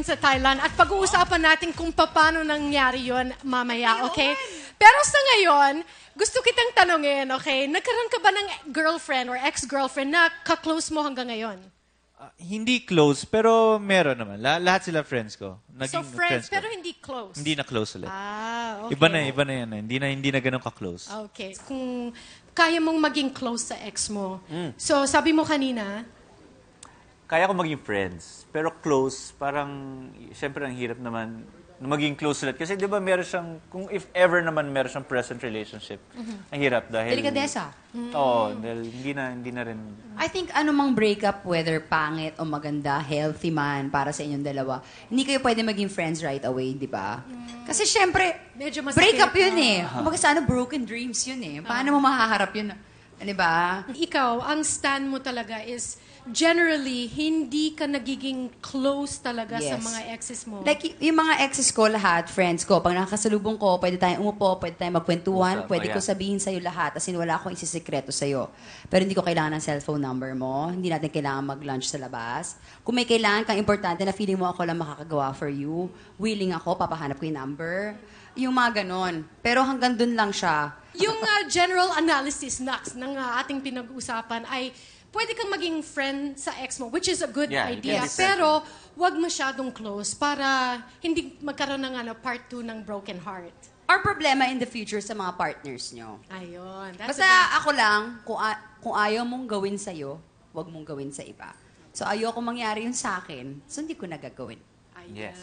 ngayon sa Thailand at pag-uusapan natin kung paano nangyari yon mamaya, okay? Pero sa ngayon, gusto kitang tanungin, okay? Nagkaroon ka ba ng girlfriend or ex-girlfriend na ka-close mo hanggang ngayon? Hindi close, pero meron naman. Lahat sila friends ko. So Naging friends, ko. pero hindi close? Hindi na close ulit. Okay. Iba na yan. Hindi na ganun ka-close. Okay. Kung kaya mong maging close sa ex mo. So, sabi mo kanina, Kaya ko maging friends. Pero close, parang, syempre ang hirap naman na maging close ulit. Kasi di ba meron siyang, kung if ever naman meron siyang present relationship, ang hirap dahil... Delikadesa. Oo, dahil hindi na rin... I think anumang breakup, whether pangit o maganda, healthy man, para sa inyong dalawa, hindi kayo pwede maging friends right away, di ba? Kasi syempre, medyo masakit. breakup yun eh. Kumbaga sana broken dreams yun eh. Paano mo mahaharap yun? Di ba? ikaw, ang stand mo talaga is generally, hindi ka nagiging close talaga sa Yes. mga exes mo. Like, yung mga exes ko, lahat, friends ko, pag nakakasalubong ko, pwede tayong umupo, pwede tayong magkwentuhan, pwede ko sabihin sa'yo lahat, as in wala akong isisikreto sa'yo. Pero hindi ko kailangan ng cellphone number mo, hindi natin kailangan mag-lunch sa labas. Kung may kailangan kang importante na feeling mo ako lang makakagawa for you, willing ako, papahanap ko yung number. Yung mga ganon. Pero hanggang dun lang siya. Yung general analysis, Nax, ng ating pinag-usapan ay pwede kang maging friend sa ex mo, which is a good Yeah, you idea. can be friends. Pero wag masyadong close para hindi magkaroon ng part 2 ng broken heart. Or problema in the future sa mga partners nyo. Ayun. That's Basta a ako lang, kung ayaw mong gawin sa'yo, wag mong gawin sa iba. So ayoko mangyari yun sa akin, so hindi ko na gagawin. good, Yes.